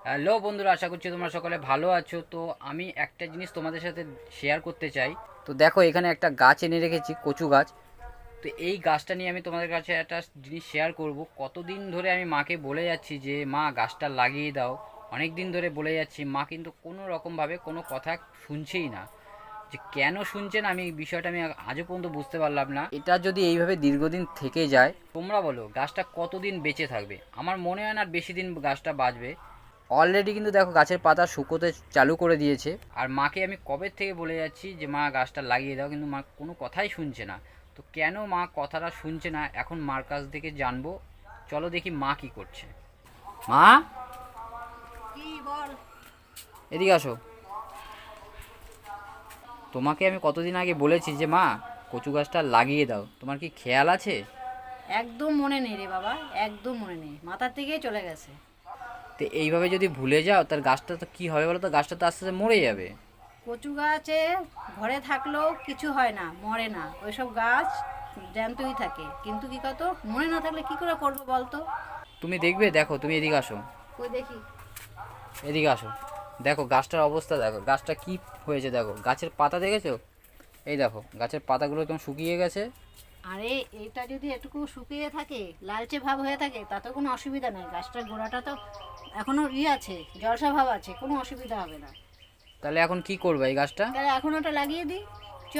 Hello বন্ধুরা, আশা করছি তোমরা সকলে ভালো আছো। তো আমি একটা জিনিস তোমাদের সাথে শেয়ার করতে চাই। তো দেখো, এখানে একটা গাছ এনে রেখেছি, কচু গাছ। তো এই গাছটা নিয়ে আমি তোমাদের কাছে একটা জিনিস শেয়ার করব। কতদিন ধরে আমি মাকে বলে যাচ্ছি যে মা গাছটা লাগিয়ে দাও, অনেক দিন ধরে বলে যাচ্ছি, মা কিন্তু কোনো রকমভাবে কোনো কথা শুনছেই না। যে কেন শুনছেন আমি এই বিষয়টা আমি আজও পর্যন্ত বুঝতে পারলাম না। এটা যদি এইভাবে দীর্ঘদিন থেকে যায়, তোমরা বলো গাছটা কতদিন বেঁচে থাকবে? আমার মনে হয় না আর বেশি দিন গাছটা বাঁচবে। অলরেডি কিন্তু দেখো গাছের পাতা শুকোতে চালু করে দিয়েছে। আর মাকে আমি কবে থেকে বলে যাচ্ছি যে মা গাছটা লাগিয়ে দাও, কিন্তু মা কোনো কথাই শুনছে না। তো কেন মা কথাটা শুনছে না, এখন মার কাছ থেকে জানবো। চলো দেখি মা কি করছে। মা, কি বল? এদিকে আসো। তোমাকে আমি কতদিন আগে বলেছি যে মা কচু গাছটা লাগিয়ে দাও, তোমার কি খেয়াল আছে? একদম মনে নেই রে বাবা, একদম মনে নেই, মাথার থেকেই চলে গেছে। তো এইভাবে যদি ভুলে যাও তার গাছটা তো কী হবে বলো তো? গাছটা তো আস্তে আস্তে মরে যাবে। কচু গাছে ঘরে থাকলেও কিছু হয় না, মরে না, ওইসব গাছ জ্যান্তই থাকে। কিন্তু কি কত মনে না থাকলে কি করে করবো বলতো? তুমি দেখবে, দেখো তুমি এদিকে আসো। কই দেখি। এদিকে আসো। দেখো গাছটার অবস্থা, দেখো গাছটা কি হয়েছে। দেখো গাছের পাতা দেখেছো? এই দেখো গাছের পাতাগুলো কেমন শুকিয়ে গেছে। আরে এটা যদি এটুকু শুকিয়ে থাকে, লালচে ভাব হয়ে থাকে, তাতে কোনো অসুবিধা নেই। গাছটার গোড়াটা তো এখনো আছে, জলসা ভাব আছে, কোনো অসুবিধা হবে না। তাহলে এখন কি করবে এই গাছটা? তাহলে এখন ওটা লাগিয়ে দিই, চ।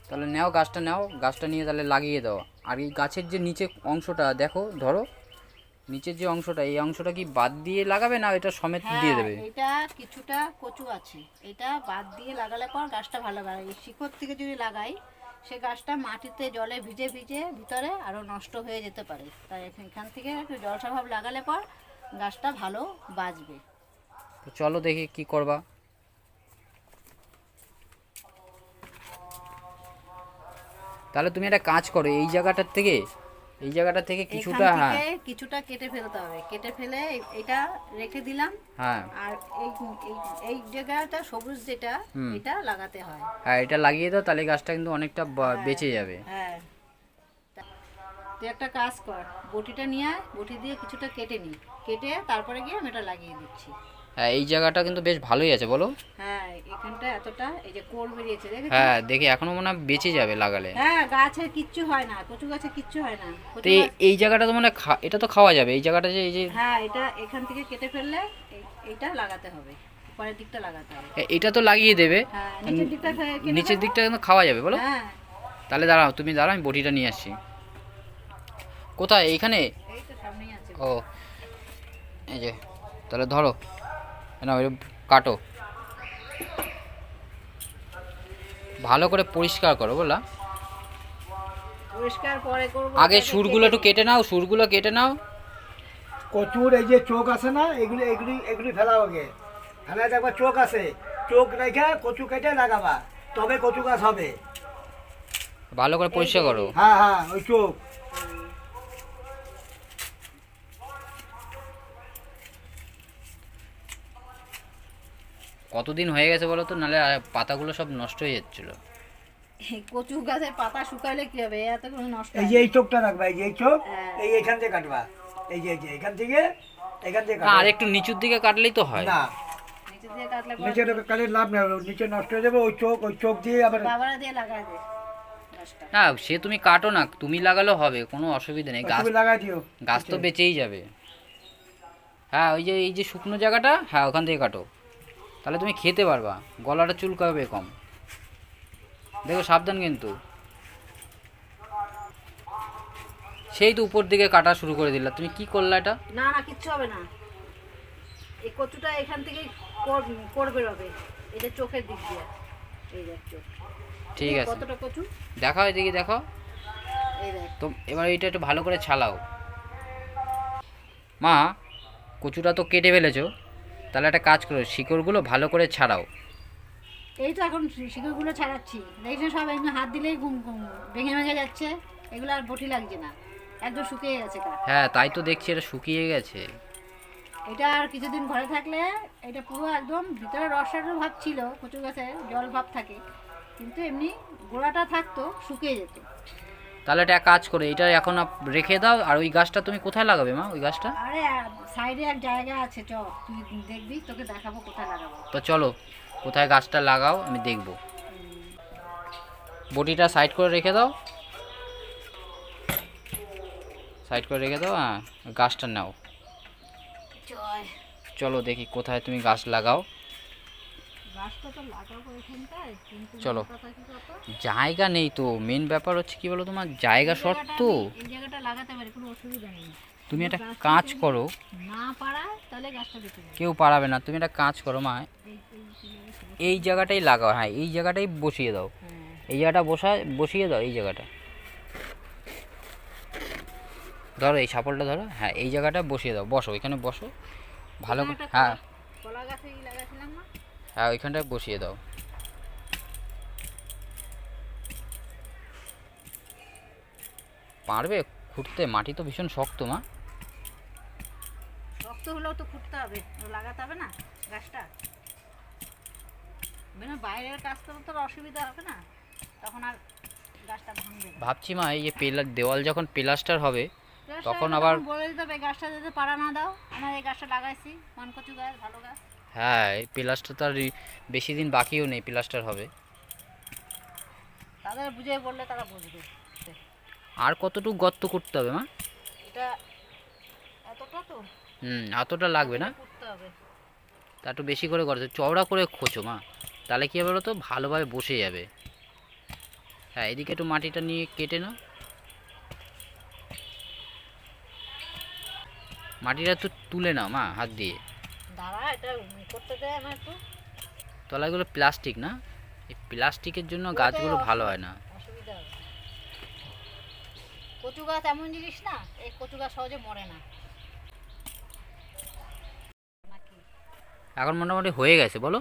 তাহলে নাও গাছটা, নাও গাছটা নিয়ে তাহলে লাগিয়ে দাও। আর এই গাছের যে নিচে অংশটা দেখো, ধরো নিচের যে অংশটা, এই অংশটা কি বাদ দিয়ে লাগাবে না এটা সমেত দিয়ে হ্যাঁ, দেবে? এটা কিছুটা কচু আছে, এটা বাদ দিয়ে লাগালে পর গাছটা ভালো বাড়ে। এই শিকড় থেকে যদি লাগাই, সে গাছটা মাটিতে জলে ভিজে ভিজে ভিতরে আরও নষ্ট হয়ে যেতে পারে। তাই এখান থেকে একটু জলস্বভাব লাগালে পর গাছটা ভালো বাঁচবে। তো চলো দেখি কি করবা। তাহলে তুমি একটা কাজ করো, এই জায়গাটার থেকে, এই জায়গাটা থেকে এখান কিছুটা, হ্যাঁ থেকে কিছুটা কেটে ফেলতে হবে, কেটে ফেলে এটা রেখে দিলাম। হ্যাঁ আর এই এই এই জায়গাটা সবুজ যেটা, হুম, এটা লাগাতে হয়। হ্যাঁ এটা লাগিয়ে দাও, তাহলে গাছটা কিন্তু অনেকটা হ্যাঁ, বেঁচে যাবে। হ্যাঁ। তুই একটা কাজ কর, বটিটা নিয়ে আয়, বটি দিয়ে কিছুটা কেটে নি, কেটে তারপরে গিয়ে আমি এটা লাগিয়ে দিচ্ছি। হ্যাঁ এই জায়গাটা কিন্তু বেশ ভালোই আছে, বলো। হ্যাঁ, এখানটা এতটা এই যে কোড় বেরিয়েছে, দেখেছিস? হ্যাঁ দেখি এখনো মনে হয় বেঁচে যাবে লাগালে। হ্যাঁ, গাছে কিচ্ছু হয় না, কচু গাছে কিচ্ছু হয় না, তো কচু গাছ। এই জায়গাটা তো মানে এটা তো খাওয়া যাবে, এই জায়গাটা যে এই যে হ্যাঁ, এটা এখান থেকে কেটে ফেললে এইটা লাগাতে হবে, পরের দিকটা লাগাতে হবে। এটা তো লাগিয়ে দেবে। হ্যাঁ, নিচের দিকটা কেটে নিচের ফেলবো। দিকটা কিন্তু খাওয়া যাবে, বলো। হ্যাঁ, তাহলে দাঁড়াও, তুমি দাঁড়াও, আমি বটিটা নিয়ে আসছি। কোথায়? এইখানে? এই তো সামনেই আছে। ও, এই যে, তাহলে ধরো, না ওই কাটো, ভালো করে পরিষ্কার করো বললা। পরিষ্কার পরে করবো, আগে এটাকে সুরগুলো কেটে একটু নিই। কেটে নাও, সুরগুলো কেটে নাও। কচুর এই যে চোখ আছে না, এগুলি এগুলি এগুলি ফেলাও আগে। ফেলায় দেখবা চোখ আছে, চোখ রেখে কচু কেটে লাগাবা, তবে কচু গাছ হবে। ভালো করে এই যে পরিষ্কার করো। হ্যাঁ হ্যাঁ, ওই চোখ। কতদিন হয়ে গেছে বলো তো, নাহলে পাতাগুলো সব নষ্ট হয়ে যাচ্ছিল। এই কচু গাছের পাতা শুকাইলে কি হবে, এত কোনো নষ্ট এই হয় যে না। এই চোখটা রাখবা, এই যে এই চোখ, হ্যাঁ। এই এখান থেকে কাটবা। এই যে এখান থেকে, এখান থেকে না, কাটবা। আর একটু নিচুর দিকে কাটলেই তো হয়। না, নিচে দিয়ে কাটলে পর নিচে কাটলে লাভ নেই, নিচে নষ্ট হয়ে যাবে। ওই চোখ দিয়ে আবার। বাবারা দিয়ে লাগাই দে গাছটা। না সে তুমি কাটো না, তুমি লাগালেও হবে, কোনো অসুবিধা নেই। গাছ, তুমি লাগাই দিও। গাছ তো বেঁচেই যাবে। হ্যাঁ ওই যে এই যে শুকনো জায়গাটা, হ্যাঁ ওখান থেকে কাটো, তাহলে তুমি খেতে পারবা। গলাটা চুলকাবে কম। দেখো সাবধান কিন্তু। সেই তো উপর দিকে কাটা শুরু করে দিলা, তুমি কি করলা এটা? না না, কিচ্ছু হবে না। এই কচুটা এখান থেকে কোড় বেরোবে, এটা চোখের দিক দিয়ে। এই দেখ চোখ, ঠিক আছে, কতটা কচু, দেখাও এদিকে দেখো। এই দেখ। তো এবার এইটা একটু ভালো করে ছালাও। মা, কচুটা তো কেটে ফেলেছো, তাহলে একটা কাজ করো, শিকড়গুলো ভালো করে ছাড়াও। এই তো এখন শিকড়গুলো ছাড়াচ্ছি, দেখছেন সব এমনি হাত দিলেই ভেঙে ভেঙে যাচ্ছে, এগুলো আর বটি লাগছে না, একদম শুকিয়ে গেছে কাঠ। হ্যাঁ তাই তো দেখছি, এটা শুকিয়ে গেছে। এটা আর কিছুদিন ঘরে থাকলে এটা পুরো একদম ভিতরে রসালো ভাব ছিল, কচু গাছে জল ভাব থাকে, কিন্তু এমনি গোড়াটা থাকতো, শুকিয়ে যেত। তাহলে এটা এক কাজ করে এটা এখন রেখে দাও। আর ওই গাছটা তুমি কোথায় লাগাবে মা, ওই গাছটা? আরে সাইডে এক জায়গা আছে, চ তুই দেখবি, তোকে দেখাবো কোথায় লাগাবো। তো চলো কোথায় গাছটা লাগাও আমি দেখব। বটিটা সাইড করে রেখে দাও, সাইড করে রেখে দাও। হ্যাঁ গাছটা নাও, জয়, চলো দেখি কোথায় তুমি গাছ লাগাও। গাছটা তো লাগাবো এখানটায়, কিন্তু চলো। কথা কি কত, জায়গা নেই তো, মেন ব্যাপার হচ্ছে কি বলো, তোমার জায়গা শর্ট তো। এই জায়গাটা লাগাতে পারি, কোনো অসুবিধা নেই। তুমি একটা কাজ করো, না পারায় তাহলে গাছটা বেঁচে যাবে। কেউ পারাবে না, তুমি একটা কাজ করো মা, এই জায়গাটাই লাগাও। হ্যাঁ এই জায়গাটাই বসিয়ে দাও, এই জায়গাটা বসিয়ে দাও, এই জায়গাটা ধরো, এই সাপলটা ধরো। হ্যাঁ এই জায়গাটা বসিয়ে দাও, বসো এখানে বসো ভালো করে। হ্যাঁ কলা গাছে লাগাছিলাম না, হ্যাঁ ওইখানটায় বসিয়ে দাও। পারবে খুঁড়তে? মাটি তো ভীষণ শক্ত মা। শক্ত হলেও তো ফুটতে হবে, লাগাতে হবে না গাছটা। মানে বাইরের কাজ তো তোর অসুবিধা হবে না, তখন আর গাছটা ভাঙবে না। ভাবছি মা এই যে দেওয়াল যখন প্লাস্টার হবে তখন আবার বলে দিতে হবে গাছটা যদি পাড়া না দাও, আমার এই গাছটা লাগাইছি, মানকচু গাছ, ভালো গাছ। হ্যাঁ এই প্লাস্টার তো আর বেশি দিন বাকিও নেই, প্লাস্টার হবে। তাদের বুঝে বললে তারা বুঝবে। আর কতটুকু গর্ত করতে হবে মা? এটা এতটা তো এতটা লাগবে না, করতে হবে। তা একটু বেশি করে করতে, চওড়া করে খোঁচো মা, তাহলে কী হবে বলো তো, ভালোভাবে বসে যাবে। হ্যাঁ এদিকে একটু মাটিটা নিয়ে কেটে নাও, মাটিটা একটু তুলে নাও মা হাত দিয়ে। দাঁড়া, এটা করতে দেয় আমার একটু। তলাগুলো প্লাস্টিক না, এই প্লাস্টিকের জন্য গাছগুলো ভালো হয় না। অসুবিধা হবে। কচু গাছ এমন জিনিস না, এই কচু গাছ সহজে মরে না। নাকি? এখন মোটামুটি হয়ে গেছে বলো,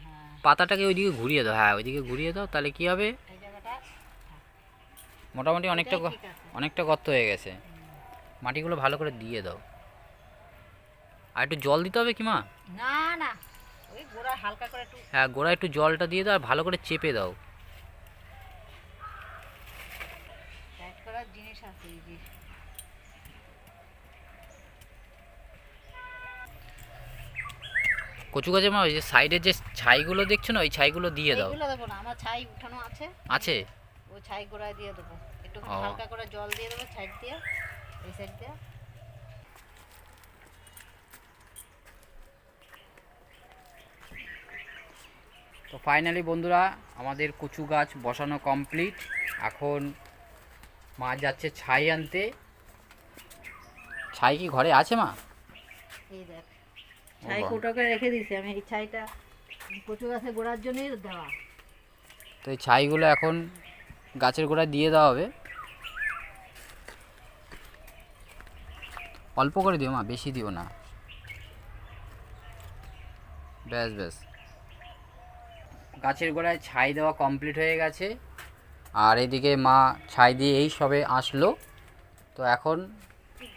হ্যাঁ, পাতাটাকে ওইদিকে ঘুরিয়ে দাও। হ্যাঁ ওইদিকে ঘুরিয়ে দাও, তাহলে কি হবে, এই জায়গাটা মোটামুটি এটাই ঠিক আছে। অনেকটা গর্ত হয়ে গেছে। মাটিগুলো ভালো করে দিয়ে দাও, আর একটু জল দিতে হবে কি মা? না না, ওই গোড়া হালকা করে একটু হ্যাঁ গোড়ায় একটু জলটা দিয়ে দাও, আর ভালো করে চেপে দাও। টাইট করার জিনিস আছে, এই যে কচু গাছে মা ওই যে সাইডের যে ছাইগুলো দেখছো না, ওই ছাইগুলো দিয়ে দাও। এইগুলো দেবো না, আমার ছাই উঠানো আছে, আছে? ওই ছাই গোড়ায় দিয়ে দেবো। একটু ও। হালকা করে জল দিয়ে দেবো সাইড দিয়ে, এই সাইড দিয়ে। তো ফাইনালি বন্ধুরা আমাদের কচু গাছ বসানো কমপ্লিট। এখন মা যাচ্ছে ছাই আনতে। ছাই কি ঘরে আছে মা? এই দেখ, ছাই বাহ। কোটাকে রেখে দিয়েছি আমি, এই ছাইটা কচু গাছের গোড়ার জন্যই দেওয়া। তো এই ছাইগুলো এখন গাছের গোড়ায় দিয়ে দেওয়া হবে। অল্প করে দিও মা, বেশি দিও না। ব্যাস ব্যাস, গাছের গোড়ায় ছাই দেওয়া কমপ্লিট হয়ে গেছে। আর এদিকে মা ছাই দিয়ে এই সবে আসলো। তো এখন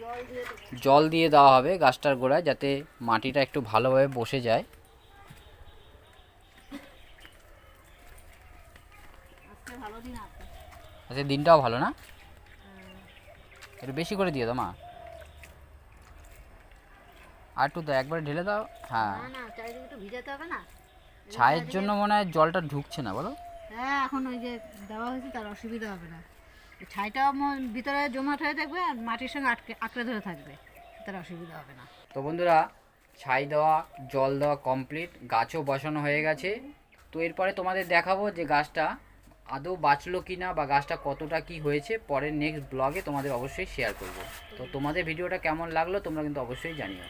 জল দিয়ে দেবো, জল দিয়ে দেওয়া হবে গাছটার গোড়ায়, যাতে মাটিটা একটু ভালোভাবে বসে যায়। আজকে ভালো দিন আছে। আচ্ছা দিনটাও ভালো না, একটু বেশি করে দিয়ে দাও মা, আর একটু দাও, একবারে ঢেলে দাও। হ্যাঁ না না, চারিদিকে একটু ভিজাতে হবে না। ছাইয়ের জন্য মনে হয় জলটা ঢুকছে না বলো। হ্যাঁ, এখন ওই যে দেওয়া হয়েছে তার অসুবিধা হবে না, এই ছাইটা ভিতরে জমাট হয়ে থাকবে আর মাটির সঙ্গে আঁকড়ে ধরে থাকবে, তার অসুবিধা হবে না। তো বন্ধুরা ছাই দেওয়া জল দেওয়া কমপ্লিট, গাছও বসানো হয়ে গেছে। তো এরপরে তোমাদের দেখাবো যে গাছটা আদৌ বাঁচলো কি না, বা গাছটা কতটা কি হয়েছে, পরের নেক্সট ব্লগে তোমাদের অবশ্যই শেয়ার করব। তো তোমাদের ভিডিওটা কেমন লাগলো তোমরা কিন্তু অবশ্যই জানিও।